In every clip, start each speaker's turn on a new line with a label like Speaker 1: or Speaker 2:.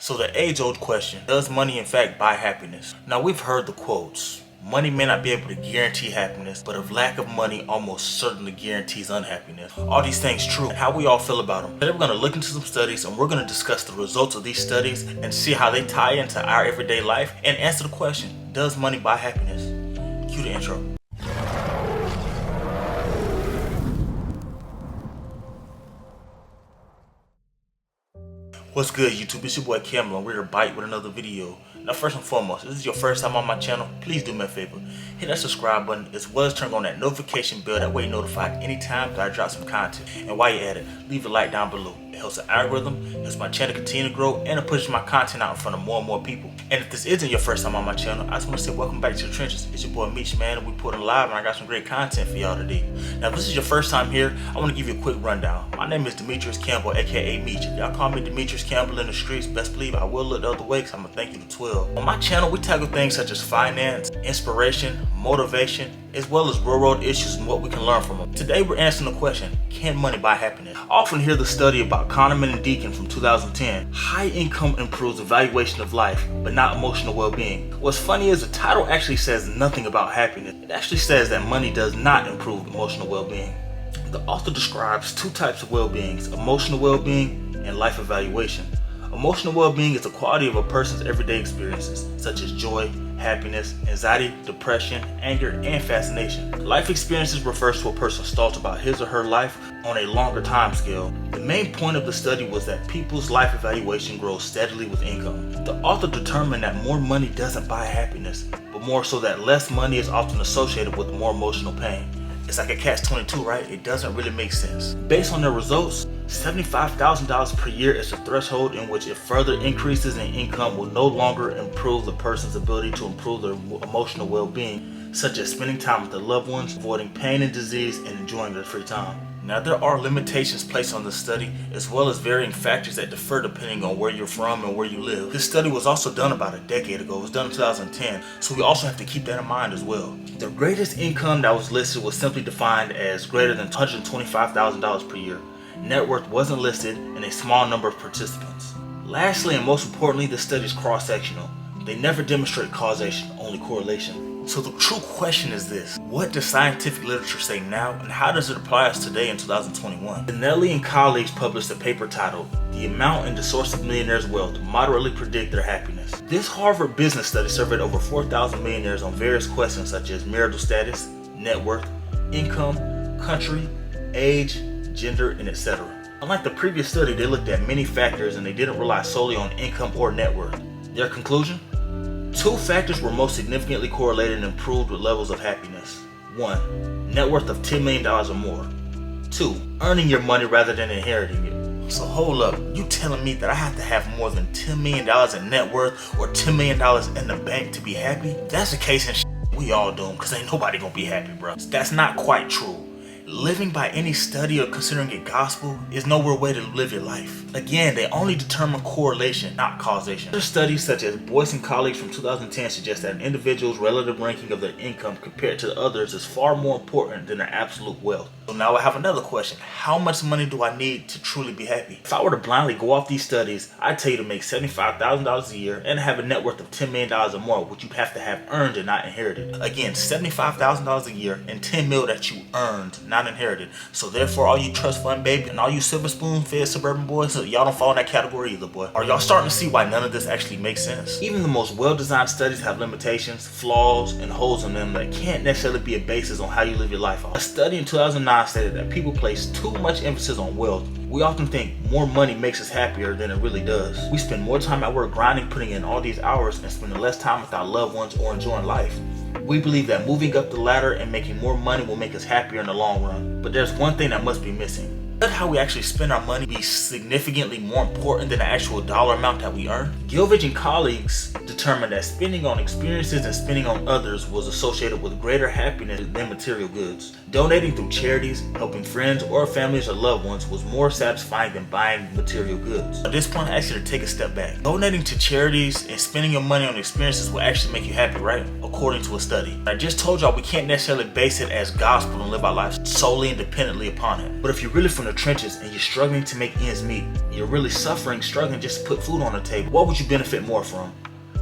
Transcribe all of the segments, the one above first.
Speaker 1: So the age-old question, does money in fact buy happiness? Now we've heard the quotes. Money may not be able to guarantee happiness, but a lack of money almost certainly guarantees unhappiness. All these things true, and how we all feel about them. Today we're going to look into some studies and we're going to discuss the results of these studies and see how they tie into our everyday life and answer the question, does money buy happiness? Cue the intro. What's good, YouTube? It's your boy Cameron. We're back with another video. Now, first and foremost, if this is your first time on my channel, please do me a favor. Hit that subscribe button as well as turn on that notification bell. That way you're notified anytime that I drop some content. And while you're at it, leave a like down below. It helps the algorithm, helps my channel continue to grow, and it pushes my content out in front of more and more people. And if this isn't your first time on my channel, I just want to say welcome back to the trenches. It's your boy Meech, man, and we put it live, and I got some great content for y'all today. Now, if this is your first time here, I want to give you a quick rundown. My name is Demetrius Campbell, aka Meech. If y'all call me Demetrius Campbell in the streets, best believe I will look the other way because I'm going to thank you to 12. On my channel, we tackle things such as finance, inspiration, motivation, as well as real world issues and what we can learn from them. Today we're answering the question, can money buy happiness? I often hear the study about Kahneman and Deacon from 2010. High income improves evaluation of life, but not emotional well-being. What's funny is the title actually says nothing about happiness. It actually says that money does not improve emotional well-being. The author describes two types of well-beings, emotional well-being and life evaluation. Emotional well-being is the quality of a person's everyday experiences, such as joy, happiness, anxiety, depression, anger, and fascination. Life experiences refers to a person's thoughts about his or her life on a longer time scale. The main point of the study was that people's life evaluation grows steadily with income. The author determined that more money doesn't buy happiness, but more so that less money is often associated with more emotional pain. It's like a catch-22, right? It doesn't really make sense. Based on their results, $75,000 per year is the threshold in which if further increases in income will no longer improve the person's ability to improve their emotional well-being, such as spending time with their loved ones, avoiding pain and disease, and enjoying their free time. Now, there are limitations placed on this study, as well as varying factors that differ depending on where you're from and where you live. This study was also done about a decade ago. It was done in 2010, so we also have to keep that in mind as well. The greatest income that was listed was simply defined as greater than $125,000 per year. Net worth wasn't listed, and a small number of participants. Lastly, and most importantly, this study is cross-sectional. They never demonstrate causation, only correlation. So the true question is this: what does scientific literature say now, and how does it apply us today in 2021? Benelli and colleagues published a paper titled "The Amount and the Source of Millionaires' Wealth to Moderately Predict Their Happiness." This Harvard business study surveyed over 4,000 millionaires on various questions such as marital status, net worth, income, country, age, gender, and etc. Unlike the previous study, they looked at many factors and they didn't rely solely on income or net worth. Their conclusion? Two factors were most significantly correlated and improved with levels of happiness. 1. Net worth of $10 million or more. 2. Earning your money rather than inheriting it. So hold up, you telling me that I have to have more than $10 million in net worth or $10 million in the bank to be happy? If that's the case, and we all doomed, because ain't nobody gonna be happy, bro. That's not quite true. Living by any study or considering it gospel is nowhere way to live your life. Again, they only determine correlation, not causation. Other studies such as Boyce and colleagues from 2010 suggest that an individual's relative ranking of their income compared to others is far more important than their absolute wealth. So now I have another question. How much money do I need to truly be happy? If I were to blindly go off these studies, I'd tell you to make $75,000 a year and have a net worth of $10 million or more, which you have to have earned and not inherited. Again, $75,000 a year and $10 million that you earned, not inherited. So therefore, all you trust fund baby and all you silver spoon fed suburban boys, y'all don't fall in that category either, boy. Are y'all starting to see why none of this actually makes sense? Even the most well-designed studies have limitations, flaws, and holes in them that can't necessarily be a basis on how you live your life off. A study in 2009 stated that people place too much emphasis on wealth. We often think more money makes us happier than it really does. We spend more time at work grinding, putting in all these hours, and spending less time with our loved ones or enjoying life. We believe that moving up the ladder and making more money will make us happier in the long run. But there's one thing that must be missing. Let how we actually spend our money be significantly more important than the actual dollar amount that we earn. Gilvage and colleagues determined that spending on experiences and spending on others was associated with greater happiness than material goods. Donating through charities, helping friends or families or loved ones was more satisfying than buying material goods. At this point, I ask you to take a step back. Donating to charities and spending your money on experiences will actually make you happy, right? According to a study. I just told y'all we can't necessarily base it as gospel and live our lives solely independently upon it. But if you're really from the trenches and you're struggling to make ends meet, you're really suffering, struggling just to put food on the table, what would you benefit more from?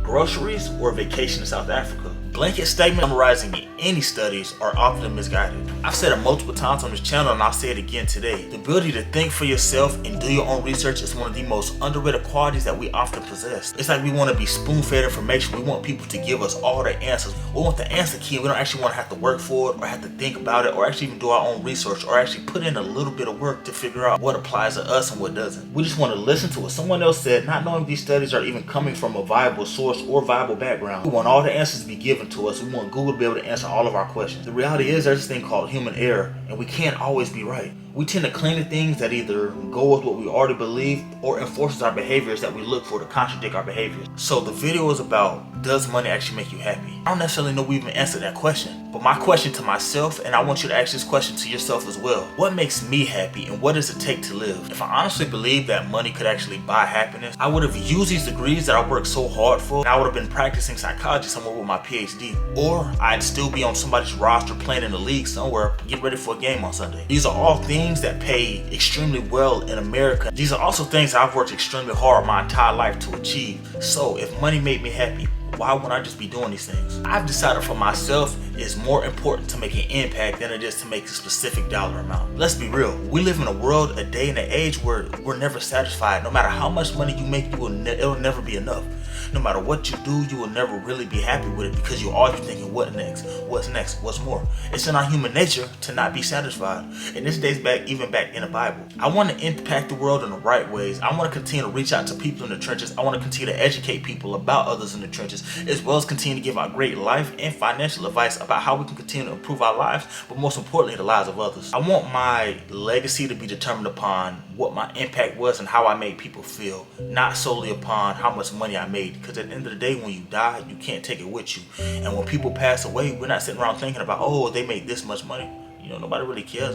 Speaker 1: Groceries or a vacation to South Africa? Blanket statements summarizing any studies are often misguided. I've said it multiple times on this channel and I'll say it again today. The ability to think for yourself and do your own research is one of the most underrated qualities that we often possess. It's like we want to be spoon-fed information. We want people to give us all the answers. We want the answer key. We don't actually want to have to work for it or have to think about it or actually even do our own research or actually put in a little bit of work to figure out what applies to us and what doesn't. We just want to listen to what someone else said, not knowing these studies are even coming from a viable source or viable background. We want all the answers to be given to us. We want Google to be able to answer all of our questions. The reality is there's this thing called human error, and we can't always be right. We tend to cling to things that either go with what we already believe or enforces our behaviors that we look for to contradict our behaviors. So the video is about, does money actually make you happy? I don't necessarily know we even answered that question, but my question to myself, and I want you to ask this question to yourself as well, what makes me happy and what does it take to live? If I honestly believe that money could actually buy happiness, I would have used these degrees that I worked so hard for, and I would have been practicing psychology somewhere with my PhD, or I'd still be on somebody's roster playing in the league somewhere, getting ready for a game on Sunday. These are all things that pay extremely well in America. These are also things I've worked extremely hard my entire life to achieve. So if money made me happy, why wouldn't I just be doing these things? I've decided for myself it's more important to make an impact than it is to make a specific dollar amount. Let's be real. We live in a world, a day and an age where we're never satisfied. No matter how much money you make, it'll never be enough. No matter what you do, you will never really be happy with it because you're always thinking, what next? What's next? What's more? It's in our human nature to not be satisfied. And this dates back even back in the Bible. I want to impact the world in the right ways. I want to continue to reach out to people in the trenches. I want to continue to educate people about others in the trenches, as well as continue to give out great life and financial advice about how we can continue to improve our lives, but most importantly, the lives of others. I want my legacy to be determined upon what my impact was and how I made people feel, not solely upon how much money I made. Because at the end of the day, when you die, you can't take it with you. And when people pass away, we're not sitting around thinking about, oh, they made this much money. You know, nobody really cares.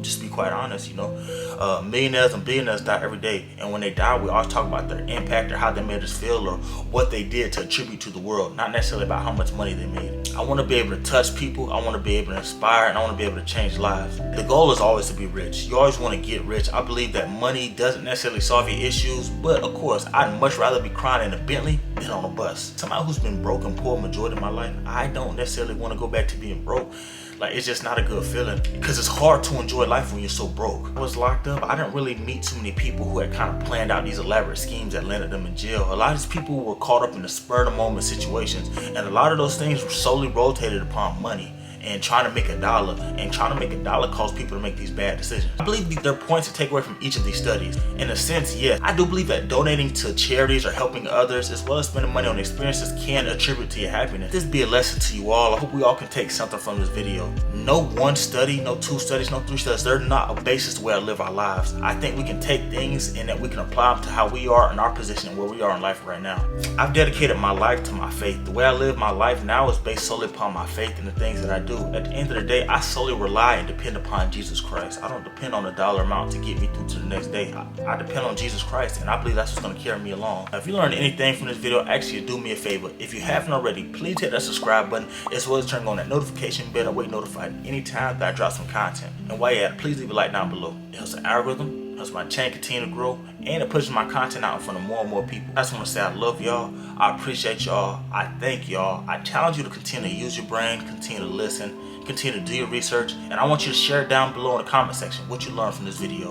Speaker 1: Just be quite honest, you know. Millionaires and billionaires die every day. And when they die, we always talk about their impact or how they made us feel or what they did to attribute to the world, not necessarily about how much money they made. I want to be able to touch people. I want to be able to inspire, and I want to be able to change lives. The goal is always to be rich. You always want to get rich. I believe that money doesn't necessarily solve your issues, but of course, I'd much rather be crying in a Bentley than on a bus. Somebody who's been broke and poor majority of my life, I don't necessarily want to go back to being broke. Like, it's just not a good feeling because it's hard to enjoy life when you're so broke. I was locked up. I didn't really meet too many people who had kind of planned out these elaborate schemes that landed them in jail. A lot of these people were caught up in the spur of the moment situations, and a lot of those things were solely rotated upon money and trying to make a dollar, and trying to make a dollar cause people to make these bad decisions. I believe there are points to take away from each of these studies. In a sense, yes, I do believe that donating to charities or helping others, as well as spending money on experiences, can attribute to your happiness. This be a lesson to you all. I hope we all can take something from this video. No one study, no two studies, no three studies, they're not a basis to where I live our lives. I think we can take things and that we can apply them to how we are in our position and where we are in life right now. I've dedicated my life to my faith. The way I live my life now is based solely upon my faith and the things that I do. At the end of the day, I solely rely and depend upon Jesus Christ. I don't depend on a dollar amount to get me through to the next day. I depend on Jesus Christ, and I believe that's what's going to carry me along. Now, if you learned anything from this video, actually do me a favor. If you haven't already, please hit that subscribe button, as well as turn on that notification bell. That way you're notified anytime that I drop some content. And while you're at it, please leave a like down below. It helps the algorithm, helps my channel continue to grow, and it pushes my content out in front of more and more people. I just want to say I love y'all. I appreciate y'all. I thank y'all. I challenge you to continue to use your brain, continue to listen, continue to do your research, and I want you to share it down below in the comment section what you learned from this video.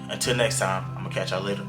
Speaker 1: Until next time, I'm gonna catch y'all later.